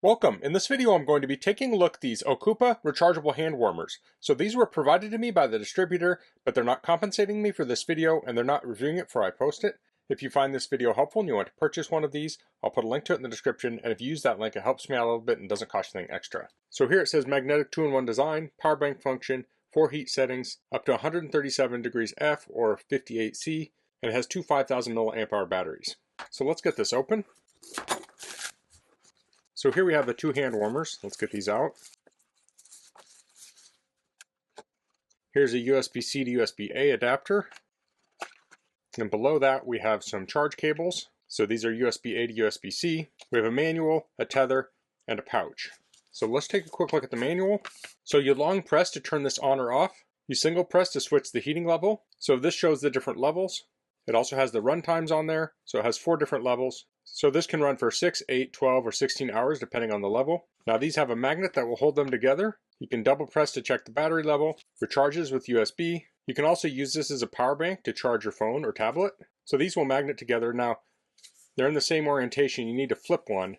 Welcome. In this video I'm going to be taking a look at these OCOOPA rechargeable hand warmers. So these were provided to me by the distributor, but they're not compensating me for this video and they're not reviewing it before I post it. If you find this video helpful and you want to purchase one of these, I'll put a link to it in the description, and if you use that link it helps me out a little bit and doesn't cost you anything extra. So here it says magnetic 2-in-1 design, power bank function, 4 heat settings, up to 137 degrees F or 58 C, and it has two 5,000 milliamp hour batteries. So let's get this open. So here we have the two hand warmers. Let's get these out. Here's a USB-C to USB-A adapter. And below that we have some charge cables. So these are USB-A to USB-C. We have a manual, a tether, and a pouch. So let's take a quick look at the manual. So you long press to turn this on or off. You single press to switch the heating level. So this shows the different levels. It also has the run times on there. So it has 4 different levels. So this can run for 6, 8, 12, or 16 hours depending on the level. Now these have a magnet that will hold them together. You can double press to check the battery level. Recharges with USB. You can also use this as a power bank to charge your phone or tablet. So these will magnet together. Now they're in the same orientation. You need to flip one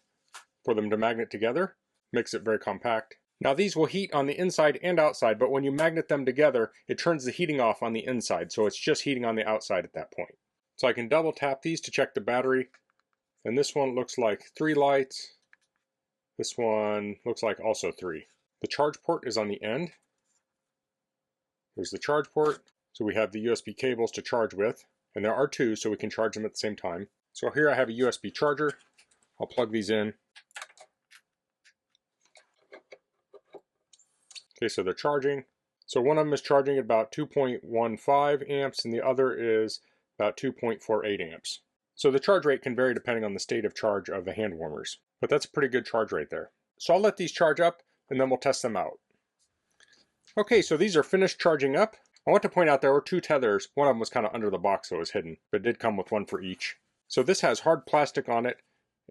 for them to magnet together. Makes it very compact. Now these will heat on the inside and outside, but when you magnet them together, it turns the heating off on the inside. So it's just heating on the outside at that point. So I can double tap these to check the battery. And this one looks like 3 lights. This one looks like also 3. The charge port is on the end. Here's the charge port. So we have the USB cables to charge with. And there are 2, so we can charge them at the same time. So here I have a USB charger. I'll plug these in. Okay, so they're charging. So one of them is charging at about 2.15 amps and the other is about 2.48 amps. So the charge rate can vary depending on the state of charge of the hand warmers, but that's a pretty good charge rate there. So I'll let these charge up and then we'll test them out. Okay, so these are finished charging up. I want to point out there were 2 tethers. One of them was kind of under the box, so it was hidden, but it did come with one for each. So this has hard plastic on it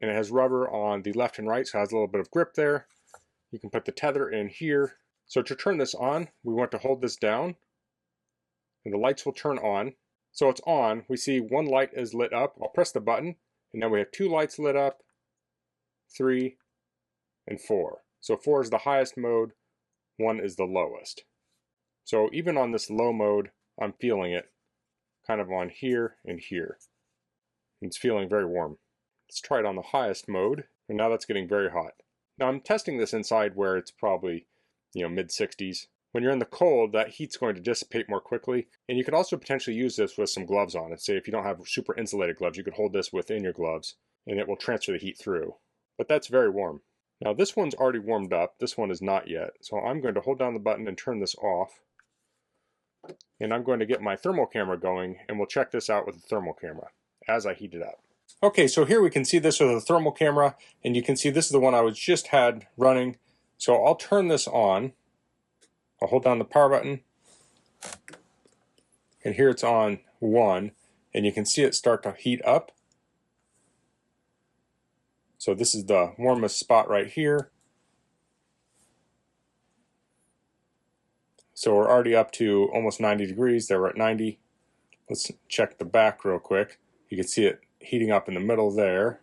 and it has rubber on the left and right, so it has a little bit of grip there. You can put the tether in here. So to turn this on, we want to hold this down and the lights will turn on. So it's on. We see 1 light is lit up. I'll press the button and now we have 2 lights lit up, 3, and 4. So 4 is the highest mode, 1 is the lowest. So even on this low mode, I'm feeling it kind of on here and here. It's feeling very warm. Let's try it on the highest mode, and now that's getting very hot. Now I'm testing this inside where it's probably, mid 60s. When you're in the cold, that heat's going to dissipate more quickly. And you could also potentially use this with some gloves on it. Say if you don't have super insulated gloves, you could hold this within your gloves and it will transfer the heat through. But that's very warm. Now this one's already warmed up. This one is not yet. So I'm going to hold down the button and turn this off. And I'm going to get my thermal camera going and we'll check this out with the thermal camera as I heat it up. Okay, so here we can see this with a thermal camera, and you can see this is the one I just had running. So I'll turn this on. I'll hold down the power button, and here it's on 1, and you can see it start to heat up. So this is the warmest spot right here. So we're already up to almost 90 degrees. They were at 90. Let's check the back real quick. You can see it heating up in the middle there.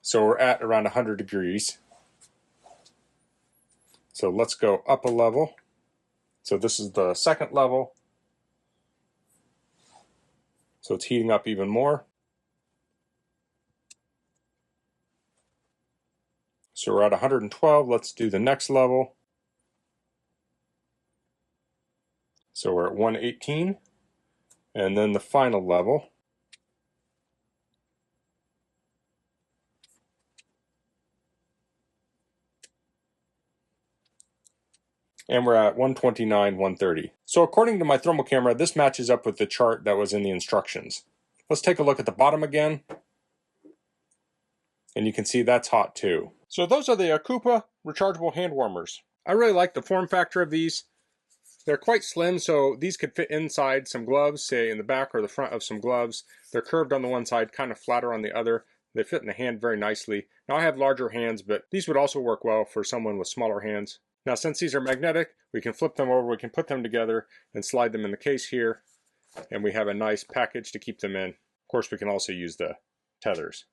So we're at around 100 degrees. So let's go up a level. So this is the second level. So it's heating up even more. So we're at 112. Let's do the next level. So we're at 118. And then the final level. And we're at 129, 130. So according to my thermal camera, this matches up with the chart that was in the instructions. Let's take a look at the bottom again. And you can see that's hot too. So those are the OCOOPA rechargeable hand warmers. I really like the form factor of these. They're quite slim, so these could fit inside some gloves, say in the back or the front of some gloves. They're curved on the one side, kind of flatter on the other. They fit in the hand very nicely. Now I have larger hands, but these would also work well for someone with smaller hands. Now since these are magnetic, we can flip them over, we can put them together and slide them in the case here, and we have a nice package to keep them in. Of course we can also use the tethers.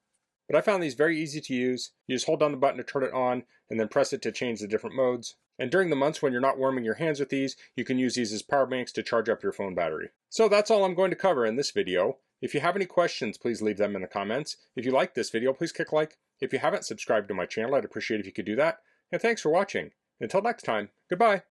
But I found these very easy to use. You just hold down the button to turn it on and then press it to change the different modes. And during the months when you're not warming your hands with these, you can use these as power banks to charge up your phone battery. So that's all I'm going to cover in this video. If you have any questions, please leave them in the comments. If you liked this video, please click like. If you haven't subscribed to my channel, I'd appreciate if you could do that. And thanks for watching. Until next time, goodbye.